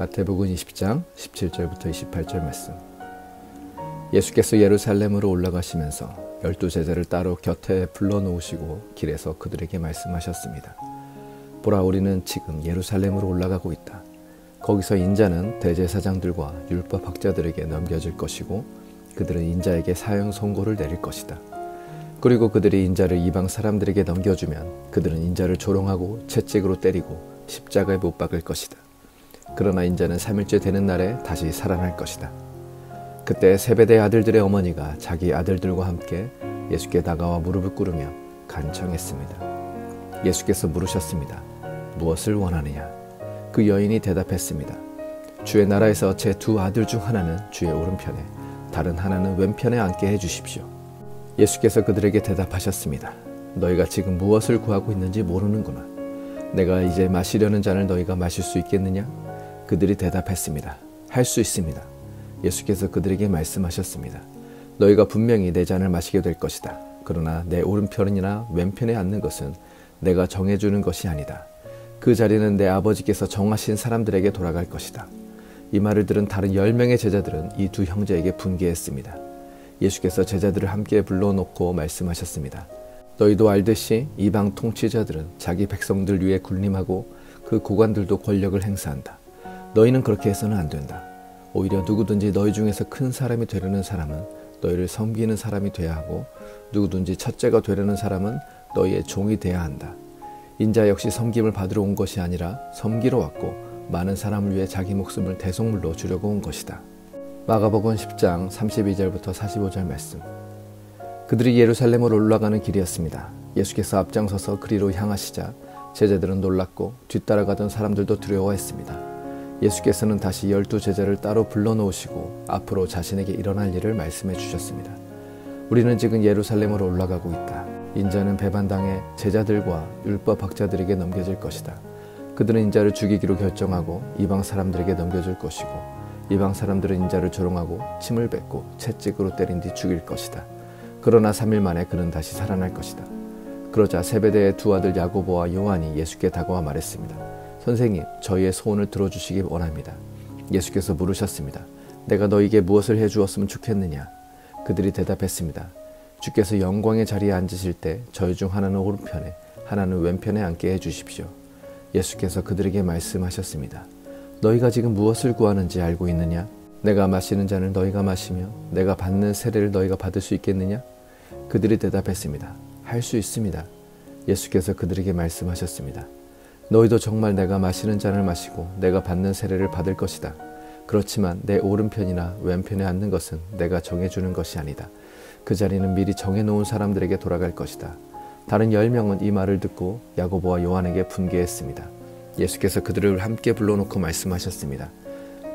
마태복음 20장 17절부터 28절 말씀. 예수께서 예루살렘으로 올라가시면서 12제자를 따로 곁에 불러놓으시고 길에서 그들에게 말씀하셨습니다. 보라, 우리는 지금 예루살렘으로 올라가고 있다. 거기서 인자는 대제사장들과 율법 학자들에게 넘겨질 것이고 그들은 인자에게 사형 선고를 내릴 것이다. 그리고 그들이 인자를 이방 사람들에게 넘겨주면 그들은 인자를 조롱하고 채찍으로 때리고 십자가에 못 박을 것이다. 그러나 인자는 3일째 되는 날에 다시 살아날 것이다. 그때 세베대 아들들의 어머니가 자기 아들들과 함께 예수께 다가와 무릎을 꿇으며 간청했습니다. 예수께서 물으셨습니다. 무엇을 원하느냐? 그 여인이 대답했습니다. 주의 나라에서 제 두 아들 중 하나는 주의 오른편에, 다른 하나는 왼편에 앉게 해주십시오. 예수께서 그들에게 대답하셨습니다. 너희가 지금 무엇을 구하고 있는지 모르는구나. 내가 이제 마시려는 잔을 너희가 마실 수 있겠느냐? 그들이 대답했습니다. 할 수 있습니다. 예수께서 그들에게 말씀하셨습니다. 너희가 분명히 내 잔을 마시게 될 것이다. 그러나 내 오른편이나 왼편에 앉는 것은 내가 정해주는 것이 아니다. 그 자리는 내 아버지께서 정하신 사람들에게 돌아갈 것이다. 이 말을 들은 다른 10명의 제자들은 이 두 형제에게 분개했습니다. 예수께서 제자들을 함께 불러놓고 말씀하셨습니다. 너희도 알듯이 이방 통치자들은 자기 백성들 위에 군림하고 그 고관들도 권력을 행사한다. 너희는 그렇게 해서는 안 된다. 오히려 누구든지 너희 중에서 큰 사람이 되려는 사람은 너희를 섬기는 사람이 돼야 하고 누구든지 첫째가 되려는 사람은 너희의 종이 돼야 한다. 인자 역시 섬김을 받으러 온 것이 아니라 섬기러 왔고 많은 사람을 위해 자기 목숨을 대속물로 주려고 온 것이다. 마가복음 10장 32절부터 45절 말씀. 그들이 예루살렘으로 올라가는 길이었습니다. 예수께서 앞장서서 그리로 향하시자 제자들은 놀랐고 뒤따라가던 사람들도 두려워했습니다. 예수께서는 다시 12제자를 따로 불러놓으시고 앞으로 자신에게 일어날 일을 말씀해 주셨습니다. 우리는 지금 예루살렘으로 올라가고 있다. 인자는 배반당해 제자들과 율법 학자들에게 넘겨질 것이다. 그들은 인자를 죽이기로 결정하고 이방 사람들에게 넘겨줄 것이고 이방 사람들은 인자를 조롱하고 침을 뱉고 채찍으로 때린 뒤 죽일 것이다. 그러나 3일 만에 그는 다시 살아날 것이다. 그러자 세베대의 두 아들 야고보와 요한이 예수께 다가와 말했습니다. 선생님, 저희의 소원을 들어주시기 원합니다. 예수께서 물으셨습니다. 내가 너희에게 무엇을 해주었으면 좋겠느냐? 그들이 대답했습니다. 주께서 영광의 자리에 앉으실 때 저희 중 하나는 오른편에 하나는 왼편에 앉게 해주십시오. 예수께서 그들에게 말씀하셨습니다. 너희가 지금 무엇을 구하는지 알고 있느냐? 내가 마시는 잔을 너희가 마시며 내가 받는 세례를 너희가 받을 수 있겠느냐? 그들이 대답했습니다. 할 수 있습니다. 예수께서 그들에게 말씀하셨습니다. 너희도 정말 내가 마시는 잔을 마시고 내가 받는 세례를 받을 것이다. 그렇지만 내 오른편이나 왼편에 앉는 것은 내가 정해주는 것이 아니다. 그 자리는 미리 정해놓은 사람들에게 돌아갈 것이다. 다른 10명은 이 말을 듣고 야고보와 요한에게 분개했습니다. 예수께서 그들을 함께 불러놓고 말씀하셨습니다.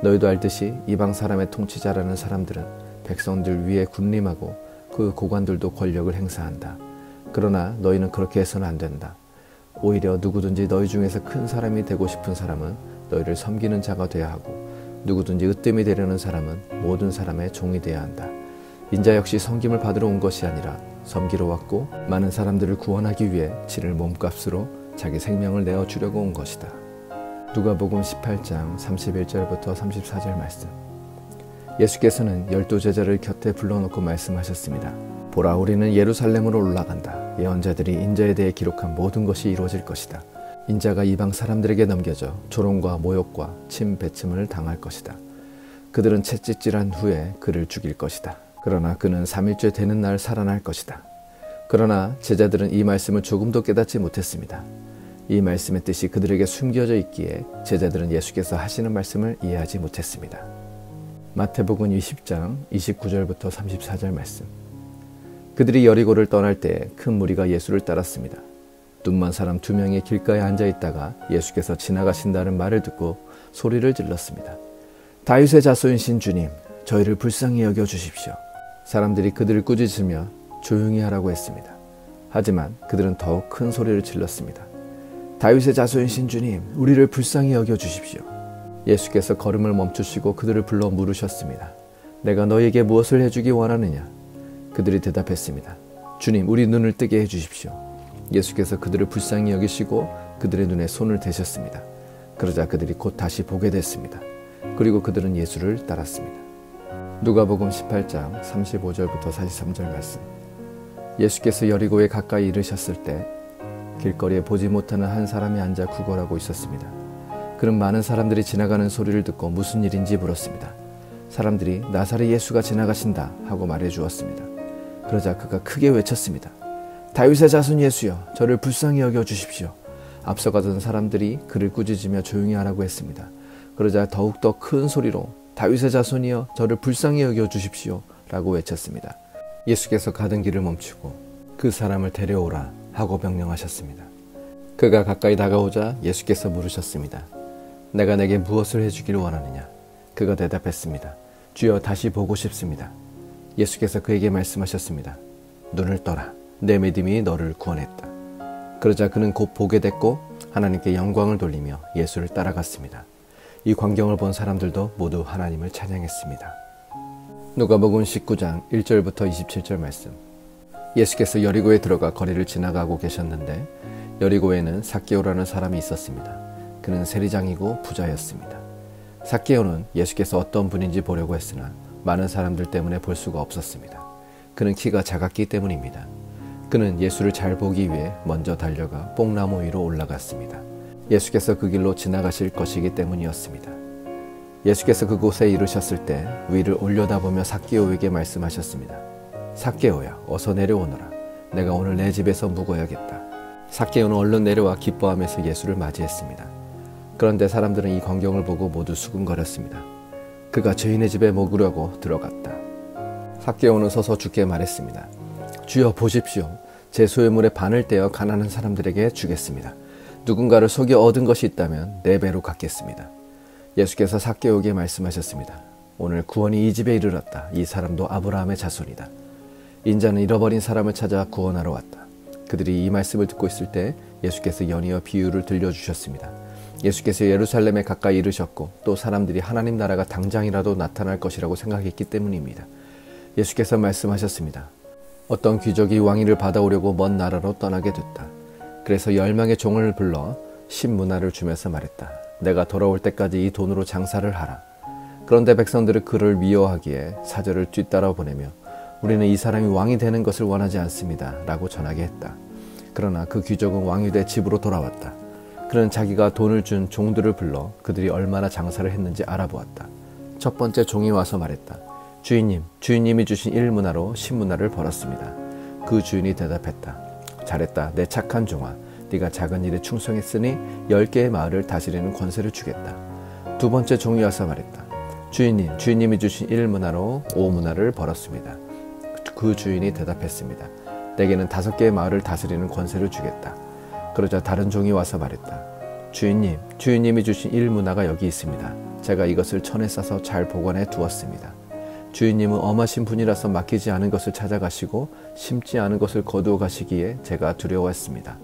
너희도 알듯이 이방 사람의 통치자라는 사람들은 백성들 위에 군림하고 그 고관들도 권력을 행사한다. 그러나 너희는 그렇게 해서는 안 된다. 오히려 누구든지 너희 중에서 큰 사람이 되고 싶은 사람은 너희를 섬기는 자가 되어야 하고 누구든지 으뜸이 되려는 사람은 모든 사람의 종이 되어야 한다. 인자 역시 섬김을 받으러 온 것이 아니라 섬기러 왔고 많은 사람들을 구원하기 위해 치를 몸값으로 자기 생명을 내어주려고 온 것이다. 누가복음 18장 31절부터 34절 말씀. 예수께서는 12제자를 곁에 불러놓고 말씀하셨습니다. 보라, 우리는 예루살렘으로 올라간다. 예언자들이 인자에 대해 기록한 모든 것이 이루어질 것이다. 인자가 이방 사람들에게 넘겨져 조롱과 모욕과 침 뱉음을 당할 것이다. 그들은 채찍질한 후에 그를 죽일 것이다. 그러나 그는 3일째 되는 날 살아날 것이다. 그러나 제자들은 이 말씀을 조금도 깨닫지 못했습니다. 이 말씀의 뜻이 그들에게 숨겨져 있기에 제자들은 예수께서 하시는 말씀을 이해하지 못했습니다. 마태복음 20장 29절부터 34절 말씀. 그들이 여리고를 떠날 때 큰 무리가 예수를 따랐습니다. 눈먼 사람 2명이 길가에 앉아 있다가 예수께서 지나가신다는 말을 듣고 소리를 질렀습니다. 다윗의 자손이신 주님, 저희를 불쌍히 여겨 주십시오. 사람들이 그들을 꾸짖으며 조용히 하라고 했습니다. 하지만 그들은 더욱 큰 소리를 질렀습니다. 다윗의 자손이신 주님, 우리를 불쌍히 여겨 주십시오. 예수께서 걸음을 멈추시고 그들을 불러 물으셨습니다. 내가 너희에게 무엇을 해주기 원하느냐? 그들이 대답했습니다. 주님, 우리 눈을 뜨게 해주십시오. 예수께서 그들을 불쌍히 여기시고 그들의 눈에 손을 대셨습니다. 그러자 그들이 곧 다시 보게 됐습니다. 그리고 그들은 예수를 따랐습니다. 누가복음 18장 35절부터 43절 말씀. 예수께서 여리고에 가까이 이르셨을 때 길거리에 보지 못하는 한 사람이 앉아 구걸하고 있었습니다. 그는 많은 사람들이 지나가는 소리를 듣고 무슨 일인지 물었습니다. 사람들이 나사렛 예수가 지나가신다 하고 말해 주었습니다. 그러자 그가 크게 외쳤습니다. 다윗의 자손 예수여, 저를 불쌍히 여겨 주십시오. 앞서가던 사람들이 그를 꾸짖으며 조용히 하라고 했습니다. 그러자 더욱더 큰 소리로 다윗의 자손이여, 저를 불쌍히 여겨 주십시오 라고 외쳤습니다. 예수께서 가던 길을 멈추고 그 사람을 데려오라 하고 명령하셨습니다. 그가 가까이 다가오자 예수께서 물으셨습니다. 내가 내게 무엇을 해주길 원하느냐? 그가 대답했습니다. 주여, 다시 보고 싶습니다. 예수께서 그에게 말씀하셨습니다. 눈을 떠라. 내 믿음이 너를 구원했다. 그러자 그는 곧 보게 됐고 하나님께 영광을 돌리며 예수를 따라갔습니다. 이 광경을 본 사람들도 모두 하나님을 찬양했습니다. 누가복음 19장 1절부터 27절 말씀. 예수께서 여리고에 들어가 거리를 지나가고 계셨는데 여리고에는 삭개오라는 사람이 있었습니다. 그는 세리장이고 부자였습니다. 삭개오는 예수께서 어떤 분인지 보려고 했으나 많은 사람들 때문에 볼 수가 없었습니다. 그는 키가 작았기 때문입니다. 그는 예수를 잘 보기 위해 먼저 달려가 뽕나무 위로 올라갔습니다. 예수께서 그 길로 지나가실 것이기 때문이었습니다. 예수께서 그곳에 이르셨을 때 위를 올려다보며 삭개오에게 말씀하셨습니다. 삭개오야, 어서 내려오너라. 내가 오늘 내 집에서 묵어야겠다. 삭개오는 얼른 내려와 기뻐하면서 예수를 맞이했습니다. 그런데 사람들은 이 광경을 보고 모두 수군거렸습니다. 그가 죄인의 집에 묵으려고 들어갔다. 삭개오는 서서 주께 말했습니다. 주여, 보십시오. 제 소유물의 반을 떼어 가난한 사람들에게 주겠습니다. 누군가를 속여 얻은 것이 있다면 4배로 갚겠습니다. 예수께서 삭개오에게 말씀하셨습니다. 오늘 구원이 이 집에 이르렀다. 이 사람도 아브라함의 자손이다. 인자는 잃어버린 사람을 찾아 구원하러 왔다. 그들이 이 말씀을 듣고 있을 때 예수께서 연이어 비유를 들려주셨습니다. 예수께서 예루살렘에 가까이 이르셨고 또 사람들이 하나님 나라가 당장이라도 나타날 것이라고 생각했기 때문입니다. 예수께서 말씀하셨습니다. 어떤 귀족이 왕위를 받아오려고 먼 나라로 떠나게 됐다. 그래서 10명의 종을 불러 10문화를 주면서 말했다. 내가 돌아올 때까지 이 돈으로 장사를 하라. 그런데 백성들은 그를 미워하기에 사절을 뒤따라 보내며 우리는 이 사람이 왕이 되는 것을 원하지 않습니다 라고 전하게 했다. 그러나 그 귀족은 왕이 돼 집으로 돌아왔다. 그는 자기가 돈을 준 종들을 불러 그들이 얼마나 장사를 했는지 알아보았다. 첫 번째 종이 와서 말했다. 주인님, 주인님이 주신 1문화로 10문화를 벌었습니다. 그 주인이 대답했다. 잘했다, 내 착한 종아. 네가 작은 일에 충성했으니 10개의 마을을 다스리는 권세를 주겠다. 두 번째 종이 와서 말했다. 주인님, 주인님이 주신 1문화로 5문화를 벌었습니다. 그 주인이 대답했습니다. 내게는 5개의 마을을 다스리는 권세를 주겠다. 그러자 다른 종이 와서 말했다. 주인님, 주인님이 주신 1문화가 여기 있습니다. 제가 이것을 천에 싸서 잘 보관해 두었습니다. 주인님은 엄하신 분이라서 맡기지 않은 것을 찾아가시고 심지 않은 것을 거두어 가시기에 제가 두려워했습니다.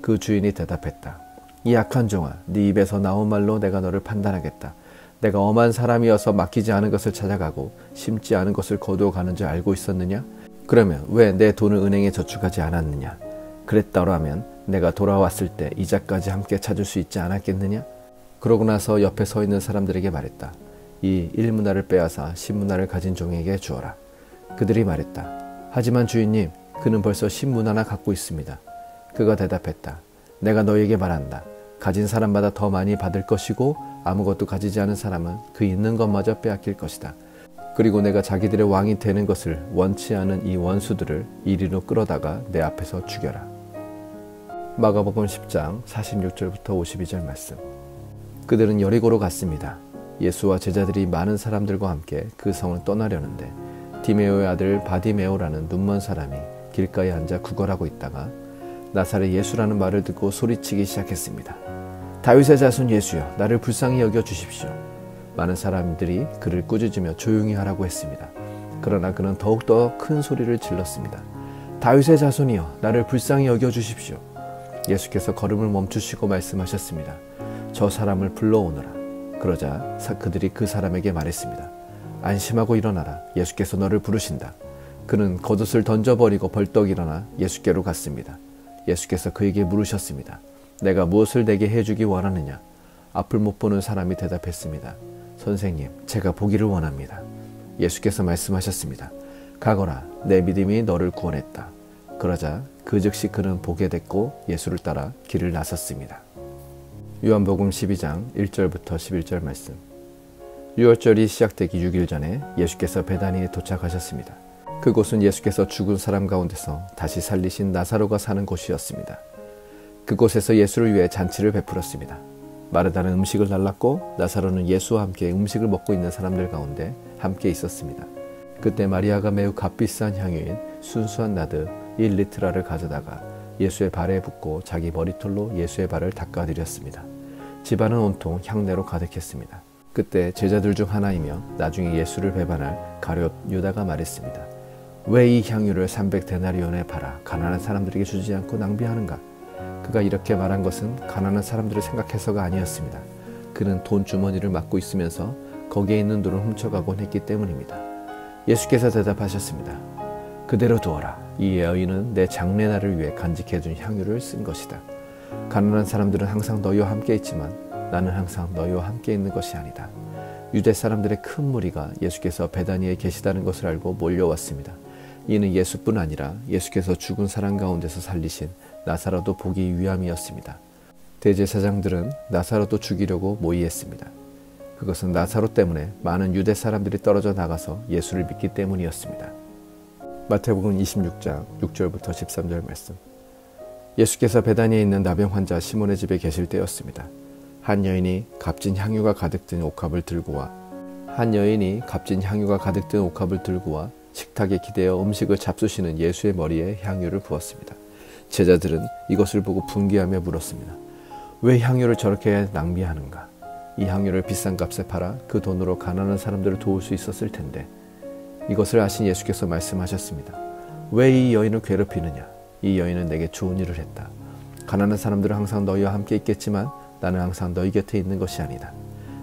그 주인이 대답했다. 이 악한 종아, 네 입에서 나온 말로 내가 너를 판단하겠다. 내가 엄한 사람이어서 맡기지 않은 것을 찾아가고 심지 않은 것을 거두어 가는 줄 알고 있었느냐? 그러면 왜 내 돈을 은행에 저축하지 않았느냐? 그랬더라면 내가 돌아왔을 때 이자까지 함께 찾을 수 있지 않았겠느냐? 그러고 나서 옆에 서 있는 사람들에게 말했다. 이 1문화를 빼앗아 10문화를 가진 종에게 주어라. 그들이 말했다. 하지만 주인님, 그는 벌써 10문화나 갖고 있습니다. 그가 대답했다. 내가 너에게 말한다. 가진 사람마다 더 많이 받을 것이고 아무것도 가지지 않은 사람은 그 있는 것마저 빼앗길 것이다. 그리고 내가 자기들의 왕이 되는 것을 원치 않은 이 원수들을 이리로 끌어다가 내 앞에서 죽여라. 마가복음 10장 46절부터 52절 말씀. 그들은 여리고로 갔습니다. 예수와 제자들이 많은 사람들과 함께 그 성을 떠나려는데 디메오의 아들 바디메오라는 눈먼 사람이 길가에 앉아 구걸하고 있다가 나사렛 예수라는 말을 듣고 소리치기 시작했습니다. 다윗의 자손 예수여, 나를 불쌍히 여겨 주십시오. 많은 사람들이 그를 꾸짖으며 조용히 하라고 했습니다. 그러나 그는 더욱더 큰 소리를 질렀습니다. 다윗의 자손이여, 나를 불쌍히 여겨 주십시오. 예수께서 걸음을 멈추시고 말씀하셨습니다. 저 사람을 불러오너라. 그러자 그들이 그 사람에게 말했습니다. 안심하고 일어나라. 예수께서 너를 부르신다. 그는 겉옷을 던져버리고 벌떡 일어나 예수께로 갔습니다. 예수께서 그에게 물으셨습니다. 내가 무엇을 내게 해주기 원하느냐? 앞을 못 보는 사람이 대답했습니다. 선생님, 제가 보기를 원합니다. 예수께서 말씀하셨습니다. 가거라, 내 믿음이 너를 구원했다. 그러자 그 즉시 그는 보게 됐고 예수를 따라 길을 나섰습니다. 요한복음 12장 1절부터 11절 말씀. 유월절이 시작되기 6일 전에 예수께서 베다니에 도착하셨습니다. 그곳은 예수께서 죽은 사람 가운데서 다시 살리신 나사로가 사는 곳이었습니다. 그곳에서 예수를 위해 잔치를 베풀었습니다. 마르다는 음식을 달랐고 나사로는 예수와 함께 음식을 먹고 있는 사람들 가운데 함께 있었습니다. 그때 마리아가 매우 값비싼 향유인 순수한 나드 1리트라를 가져다가 예수의 발에 붓고 자기 머리털로 예수의 발을 닦아드렸습니다. 집안은 온통 향내로 가득했습니다. 그때 제자들 중 하나이며 나중에 예수를 배반할 가룟 유다가 말했습니다. 왜 이 향유를 300데나리온에 팔아 가난한 사람들에게 주지 않고 낭비하는가? 그가 이렇게 말한 것은 가난한 사람들을 생각해서가 아니었습니다. 그는 돈 주머니를 맡고 있으면서 거기에 있는 돈을 훔쳐가곤 했기 때문입니다. 예수께서 대답하셨습니다. 그대로 두어라. 이 여인은 내 장례날을 위해 간직해둔 향유를 쓴 것이다. 가난한 사람들은 항상 너희와 함께 있지만 나는 항상 너희와 함께 있는 것이 아니다. 유대 사람들의 큰 무리가 예수께서 베다니에 계시다는 것을 알고 몰려왔습니다. 이는 예수뿐 아니라 예수께서 죽은 사람 가운데서 살리신 나사로도 보기 위함이었습니다. 대제사장들은 나사로도 죽이려고 모의했습니다. 그것은 나사로 때문에 많은 유대 사람들이 떨어져 나가서 예수를 믿기 때문이었습니다. 마태복음 26장 6절부터 13절 말씀. 예수께서 베다니에 있는 나병 환자 시몬의 집에 계실 때였습니다. 한 여인이 값진 향유가 가득 든 옥합을 들고 와 식탁에 기대어 음식을 잡수시는 예수의 머리에 향유를 부었습니다. 제자들은 이것을 보고 분개하며 물었습니다. 왜 향유를 저렇게 낭비하는가? 이 향유를 비싼 값에 팔아 그 돈으로 가난한 사람들을 도울 수 있었을 텐데. 이것을 아신 예수께서 말씀하셨습니다. 왜 이 여인을 괴롭히느냐? 이 여인은 내게 좋은 일을 했다. 가난한 사람들은 항상 너희와 함께 있겠지만 나는 항상 너희 곁에 있는 것이 아니다.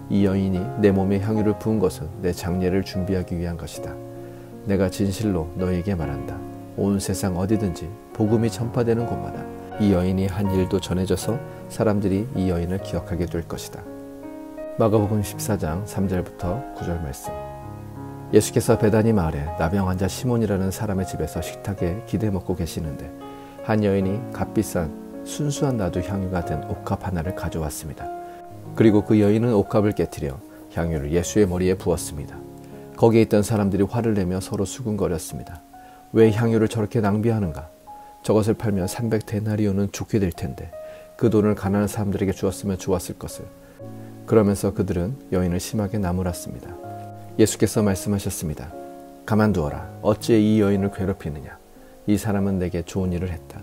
이 여인이 내 몸에 향유를 부은 것은 내 장례를 준비하기 위한 것이다. 내가 진실로 너희에게 말한다. 온 세상 어디든지 복음이 전파되는 곳마다 이 여인이 한 일도 전해져서 사람들이 이 여인을 기억하게 될 것이다. 마가복음 14장 3절부터 9절 말씀. 예수께서 베다니 마을에 나병 환자 시몬이라는 사람의 집에서 식탁에 기대 먹고 계시는데 한 여인이 값비싼 순수한 나두 향유가 든 옥합 하나를 가져왔습니다. 그리고 그 여인은 옥합을 깨트려 향유를 예수의 머리에 부었습니다. 거기에 있던 사람들이 화를 내며 서로 수군거렸습니다. 왜 향유를 저렇게 낭비하는가? 저것을 팔면 300데나리온은 좋게 될 텐데 그 돈을 가난한 사람들에게 주었으면 좋았을 것을. 그러면서 그들은 여인을 심하게 나무랐습니다. 예수께서 말씀하셨습니다. 가만두어라. 어찌 이 여인을 괴롭히느냐? 이 사람은 내게 좋은 일을 했다.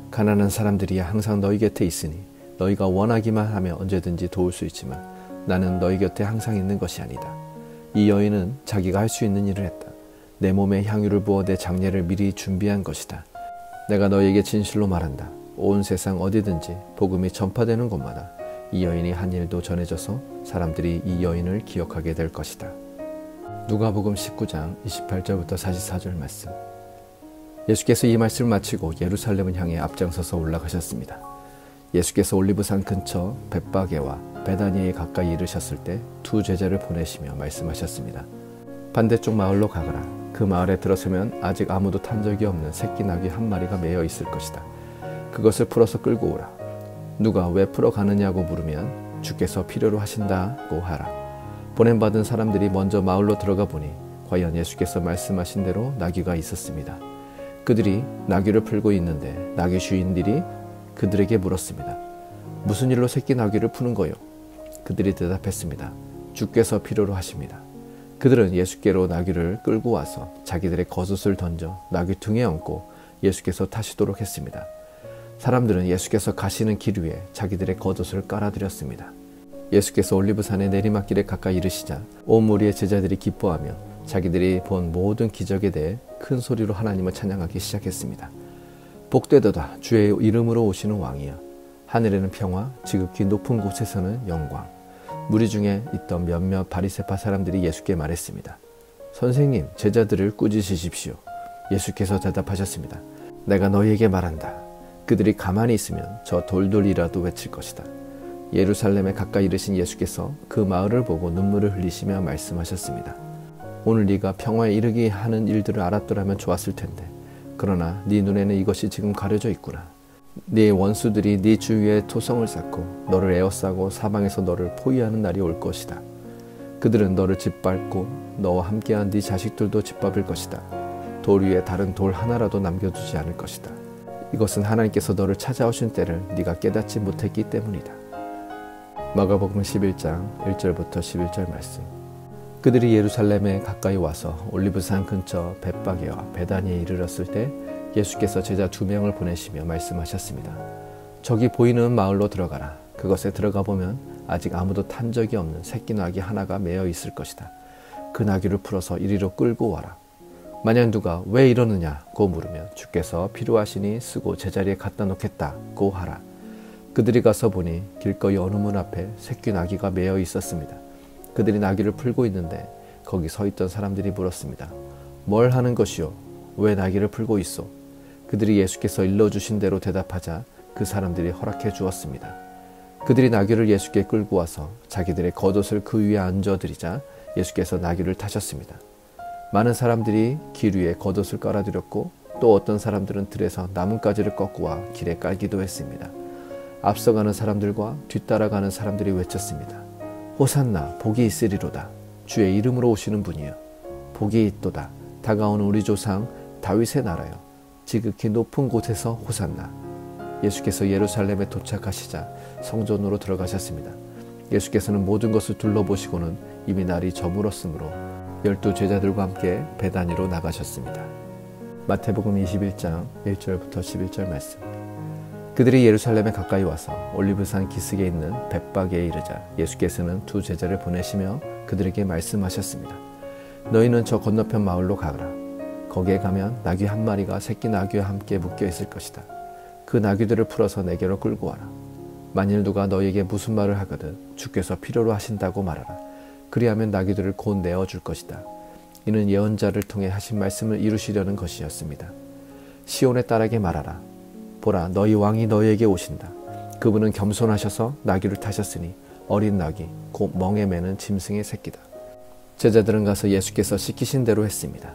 가난한 사람들이야 항상 너희 곁에 있으니 너희가 원하기만 하면 언제든지 도울 수 있지만 나는 너희 곁에 항상 있는 것이 아니다. 이 여인은 자기가 할 수 있는 일을 했다. 내 몸에 향유를 부어 내 장례를 미리 준비한 것이다. 내가 너희에게 진실로 말한다. 온 세상 어디든지 복음이 전파되는 곳마다 이 여인이 한 일도 전해져서 사람들이 이 여인을 기억하게 될 것이다. 누가복음 19장 28절부터 44절 말씀. 예수께서 이 말씀을 마치고 예루살렘을 향해 앞장서서 올라가셨습니다. 예수께서 올리브산 근처 벳바게와 베다니에 가까이 이르셨을 때 두 제자를 보내시며 말씀하셨습니다. 반대쪽 마을로 가거라. 그 마을에 들어서면 아직 아무도 탄 적이 없는 새끼 나귀 한 마리가 매여 있을 것이다. 그것을 풀어서 끌고 오라. 누가 왜 풀어 가느냐고 물으면 주께서 필요로 하신다고 하라. 보냄받은 사람들이 먼저 마을로 들어가 보니 과연 예수께서 말씀하신 대로 나귀가 있었습니다. 그들이 나귀를 풀고 있는데 나귀 주인들이 그들에게 물었습니다. 무슨 일로 새끼 나귀를 푸는 거요? 그들이 대답했습니다. 주께서 필요로 하십니다. 그들은 예수께로 나귀를 끌고 와서 자기들의 겉옷을 던져 나귀 등에 얹고 예수께서 타시도록 했습니다. 사람들은 예수께서 가시는 길 위에 자기들의 겉옷을 깔아드렸습니다. 예수께서 올리브산의 내리막길에 가까이 이르시자 온 무리의 제자들이 기뻐하며 자기들이 본 모든 기적에 대해 큰 소리로 하나님을 찬양하기 시작했습니다. 복되도다 주의 이름으로 오시는 왕이여. 하늘에는 평화, 지극히 높은 곳에서는 영광. 무리 중에 있던 몇몇 바리새파 사람들이 예수께 말했습니다. 선생님, 제자들을 꾸짖으십시오. 예수께서 대답하셨습니다. 내가 너희에게 말한다. 그들이 가만히 있으면 저 돌돌이라도 외칠 것이다. 예루살렘에 가까이 이르신 예수께서 그 마을을 보고 눈물을 흘리시며 말씀하셨습니다. 오늘 네가 평화에 이르게 하는 일들을 알았더라면 좋았을 텐데 그러나 네 눈에는 이것이 지금 가려져 있구나. 네 원수들이 네 주위에 토성을 쌓고 너를 에워싸고 사방에서 너를 포위하는 날이 올 것이다. 그들은 너를 짓밟고 너와 함께한 네 자식들도 짓밟을 것이다. 돌 위에 다른 돌 하나라도 남겨두지 않을 것이다. 이것은 하나님께서 너를 찾아오신 때를 네가 깨닫지 못했기 때문이다. 마가복음 11장 1절부터 11절 말씀. 그들이 예루살렘에 가까이 와서 올리브산 근처 벳바게와 베다니에 이르렀을 때 예수께서 제자 2명을 보내시며 말씀하셨습니다. 저기 보이는 마을로 들어가라. 그것에 들어가 보면 아직 아무도 탄 적이 없는 새끼 나귀 하나가 매어 있을 것이다. 그 나귀를 풀어서 이리로 끌고 와라. 만약 누가 왜 이러느냐고 물으면 주께서 필요하시니 쓰고 제자리에 갖다 놓겠다고 하라. 그들이 가서 보니 길거리 어느 문 앞에 새끼 나귀가 매어 있었습니다. 그들이 나귀를 풀고 있는데 거기 서 있던 사람들이 물었습니다. 뭘 하는 것이요? 왜 나귀를 풀고 있소? 그들이 예수께서 일러주신 대로 대답하자 그 사람들이 허락해 주었습니다. 그들이 나귀를 예수께 끌고 와서 자기들의 겉옷을 그 위에 얹어드리자 예수께서 나귀를 타셨습니다. 많은 사람들이 길 위에 겉옷을 깔아드렸고 또 어떤 사람들은 들에서 나뭇가지를 꺾고 와 길에 깔기도 했습니다. 앞서가는 사람들과 뒤따라가는 사람들이 외쳤습니다. 호산나 복이 있으리로다. 주의 이름으로 오시는 분이여. 복이 있도다. 다가오는 우리 조상 다윗의 나라여. 지극히 높은 곳에서 호산나. 예수께서 예루살렘에 도착하시자 성전으로 들어가셨습니다. 예수께서는 모든 것을 둘러보시고는 이미 날이 저물었으므로 12 제자들과 함께 베다니로 나가셨습니다. 마태복음 21장 1절부터 11절 말씀. 그들이 예루살렘에 가까이 와서 올리브산 기슭에 있는 벳바게에 이르자 예수께서는 2 제자를 보내시며 그들에게 말씀하셨습니다. 너희는 저 건너편 마을로 가라. 거기에 가면 나귀 한 마리가 새끼 나귀와 함께 묶여 있을 것이다. 그 나귀들을 풀어서 내게로 끌고 와라. 만일 누가 너희에게 무슨 말을 하거든 주께서 필요로 하신다고 말하라. 그리하면 나귀들을 곧 내어줄 것이다. 이는 예언자를 통해 하신 말씀을 이루시려는 것이었습니다. 시온의 딸에게 말하라. 보라, 너희 왕이 너희에게 오신다. 그분은 겸손하셔서 나귀를 타셨으니 어린 나귀 곧 멍에 매는 짐승의 새끼다. 제자들은 가서 예수께서 시키신 대로 했습니다.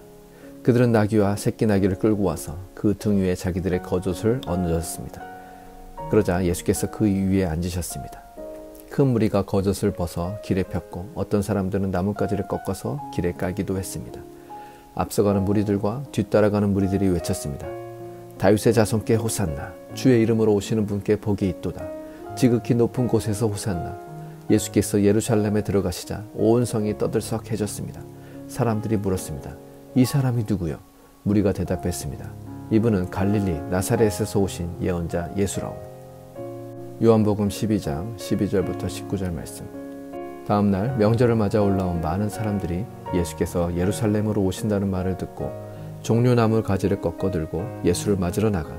그들은 나귀와 새끼 나귀를 끌고 와서 그 등 위에 자기들의 겉옷을 얹었습니다. 그러자 예수께서 그 위에 앉으셨습니다. 큰 무리가 겉옷을 벗어 길에 폈고 어떤 사람들은 나뭇가지를 꺾어서 길에 깔기도 했습니다. 앞서가는 무리들과 뒤따라가는 무리들이 외쳤습니다. 다윗의 자손께 호산나. 주의 이름으로 오시는 분께 복이 있도다. 지극히 높은 곳에서 호산나. 예수께서 예루살렘에 들어가시자 온 성이 떠들썩해졌습니다. 사람들이 물었습니다. 이 사람이 누구요? 무리가 대답했습니다. 이분은 갈릴리 나사렛에서 오신 예언자 예수라오. 요한복음 12장 12절부터 19절 말씀. 다음날 명절을 맞아 올라온 많은 사람들이 예수께서 예루살렘으로 오신다는 말을 듣고 종려나무 가지를 꺾어 들고 예수를 맞으러 나가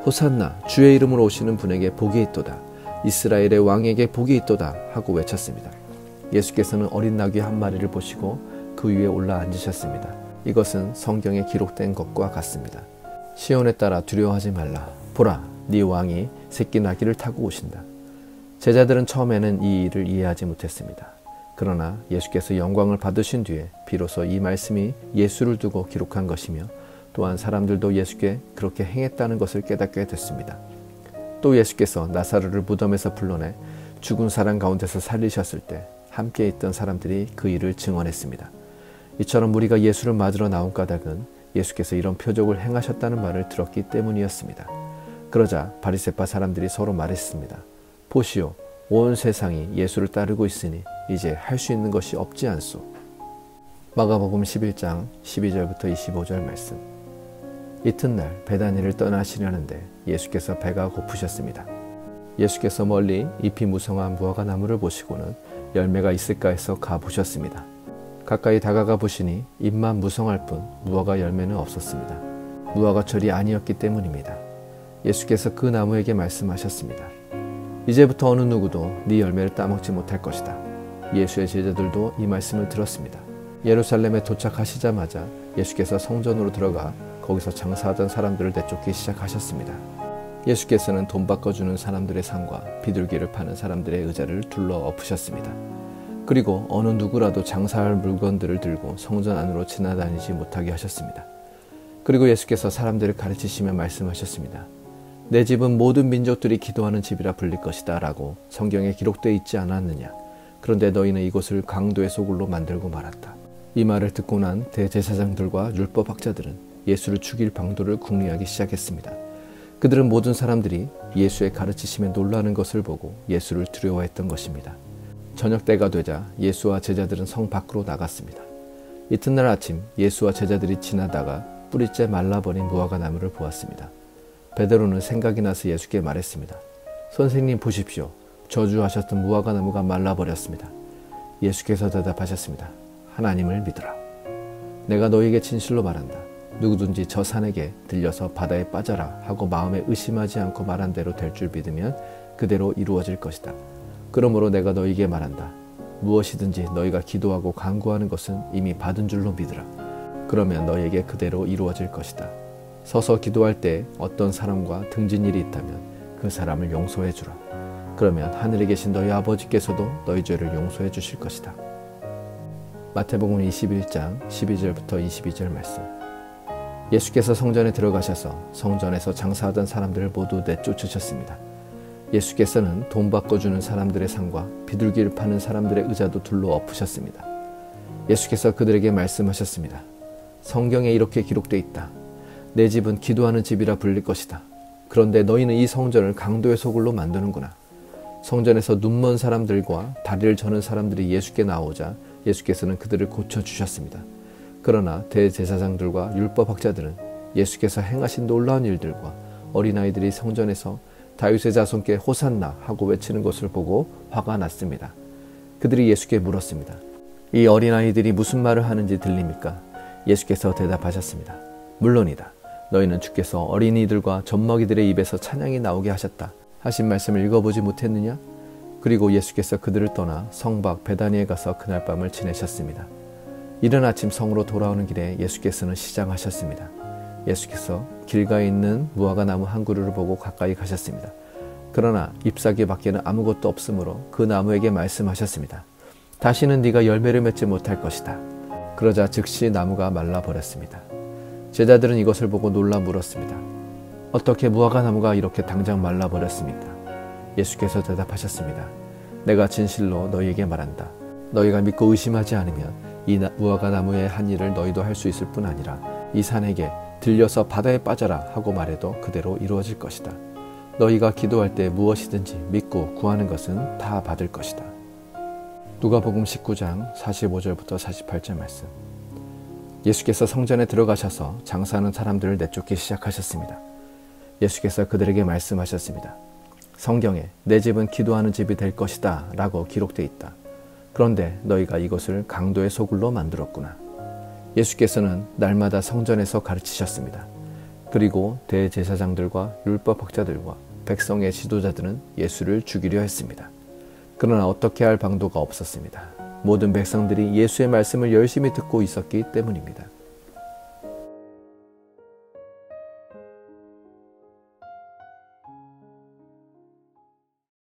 호산나 주의 이름으로 오시는 분에게 복이 있도다. 이스라엘의 왕에게 복이 있도다 하고 외쳤습니다. 예수께서는 어린 나귀 한 마리를 보시고 그 위에 올라 앉으셨습니다. 이것은 성경에 기록된 것과 같습니다. 시온에 따라 두려워하지 말라. 보라, 네 왕이 새끼 나귀를 타고 오신다. 제자들은 처음에는 이 일을 이해하지 못했습니다. 그러나 예수께서 영광을 받으신 뒤에 비로소 이 말씀이 예수를 두고 기록한 것이며 또한 사람들도 예수께 그렇게 행했다는 것을 깨닫게 됐습니다. 또 예수께서 나사로를 무덤에서 불러내 죽은 사람 가운데서 살리셨을 때 함께 있던 사람들이 그 일을 증언했습니다. 이처럼 우리가 예수를 맞으러 나온 까닭은 예수께서 이런 표적을 행하셨다는 말을 들었기 때문이었습니다. 그러자 바리새파 사람들이 서로 말했습니다. 보시오, 온 세상이 예수를 따르고 있으니 이제 할 수 있는 것이 없지 않소. 마가복음 11장 12절부터 25절 말씀. 이튿날 베다니를 떠나시려는데 예수께서 배가 고프셨습니다. 예수께서 멀리 잎이 무성한 무화과 나무를 보시고는 열매가 있을까 해서 가보셨습니다. 가까이 다가가 보시니 잎만 무성할 뿐 무화과 열매는 없었습니다. 무화과철이 아니었기 때문입니다. 예수께서 그 나무에게 말씀하셨습니다. 이제부터 어느 누구도 네 열매를 따먹지 못할 것이다. 예수의 제자들도 이 말씀을 들었습니다. 예루살렘에 도착하시자마자 예수께서 성전으로 들어가 거기서 장사하던 사람들을 내쫓기 시작하셨습니다. 예수께서는 돈 바꿔주는 사람들의 상과 비둘기를 파는 사람들의 의자를 둘러 엎으셨습니다. 그리고 어느 누구라도 장사할 물건들을 들고 성전 안으로 지나다니지 못하게 하셨습니다. 그리고 예수께서 사람들을 가르치시며 말씀하셨습니다. 내 집은 모든 민족들이 기도하는 집이라 불릴 것이다 라고 성경에 기록되어 있지 않았느냐. 그런데 너희는 이곳을 강도의 소굴로 만들고 말았다. 이 말을 듣고 난 대제사장들과 율법학자들은 예수를 죽일 방도를 궁리하기 시작했습니다. 그들은 모든 사람들이 예수의 가르치심에 놀라는 것을 보고 예수를 두려워했던 것입니다. 저녁 때가 되자 예수와 제자들은 성 밖으로 나갔습니다. 이튿날 아침 예수와 제자들이 지나다가 뿌리째 말라버린 무화과 나무를 보았습니다. 베드로는 생각이 나서 예수께 말했습니다. 선생님 보십시오. 저주하셨던 무화과 나무가 말라버렸습니다. 예수께서 대답하셨습니다. 하나님을 믿으라. 내가 너에게 진실로 말한다. 누구든지 저 산에게 들려서 바다에 빠져라 하고 마음에 의심하지 않고 말한 대로 될 줄 믿으면 그대로 이루어질 것이다. 그러므로 내가 너에게 말한다. 무엇이든지 너희가 기도하고 간구하는 것은 이미 받은 줄로 믿으라. 그러면 너에게 그대로 이루어질 것이다. 서서 기도할 때 어떤 사람과 등진 일이 있다면 그 사람을 용서해 주라. 그러면 하늘에 계신 너희 아버지께서도 너희 죄를 용서해 주실 것이다. 마태복음 21장 12절부터 22절 말씀. 예수께서 성전에 들어가셔서 성전에서 장사하던 사람들을 모두 내쫓으셨습니다. 예수께서는 돈 바꿔주는 사람들의 상과 비둘기를 파는 사람들의 의자도 둘러 엎으셨습니다. 예수께서 그들에게 말씀하셨습니다. 성경에 이렇게 기록되어 있다. 내 집은 기도하는 집이라 불릴 것이다. 그런데 너희는 이 성전을 강도의 소굴로 만드는구나. 성전에서 눈먼 사람들과 다리를 저는 사람들이 예수께 나오자 예수께서는 그들을 고쳐주셨습니다. 그러나 대제사장들과 율법학자들은 예수께서 행하신 놀라운 일들과 어린아이들이 성전에서 다윗의 자손께 호산나 하고 외치는 것을 보고 화가 났습니다. 그들이 예수께 물었습니다. 이 어린아이들이 무슨 말을 하는지 들립니까? 예수께서 대답하셨습니다. 물론이다. 너희는 주께서 어린이들과 젖먹이들의 입에서 찬양이 나오게 하셨다 하신 말씀을 읽어보지 못했느냐? 그리고 예수께서 그들을 떠나 성 밖 베다니에 가서 그날 밤을 지내셨습니다. 이른 아침 성으로 돌아오는 길에 예수께서는 시장하셨습니다. 예수께서 길가에 있는 무화과 나무 한 그루를 보고 가까이 가셨습니다. 그러나 잎사귀 밖에는 아무것도 없으므로 그 나무에게 말씀하셨습니다. 다시는 네가 열매를 맺지 못할 것이다. 그러자 즉시 나무가 말라버렸습니다. 제자들은 이것을 보고 놀라 물었습니다. 어떻게 무화과 나무가 이렇게 당장 말라버렸습니까? 예수께서 대답하셨습니다. 내가 진실로 너희에게 말한다. 너희가 믿고 의심하지 않으면 이 무화과 나무의 한 일을 너희도 할 수 있을 뿐 아니라 이 산에게 들려서 바다에 빠져라 하고 말해도 그대로 이루어질 것이다. 너희가 기도할 때 무엇이든지 믿고 구하는 것은 다 받을 것이다. 누가복음 19장 45절부터 48절 말씀. 예수께서 성전에 들어가셔서 장사하는 사람들을 내쫓기 시작하셨습니다. 예수께서 그들에게 말씀하셨습니다. 성경에 내 집은 기도하는 집이 될 것이다 라고 기록되어 있다. 그런데 너희가 이것을 강도의 소굴로 만들었구나. 예수께서는 날마다 성전에서 가르치셨습니다. 그리고 대제사장들과 율법학자들과 백성의 지도자들은 예수를 죽이려 했습니다. 그러나 어떻게 할 방도가 없었습니다. 모든 백성들이 예수의 말씀을 열심히 듣고 있었기 때문입니다.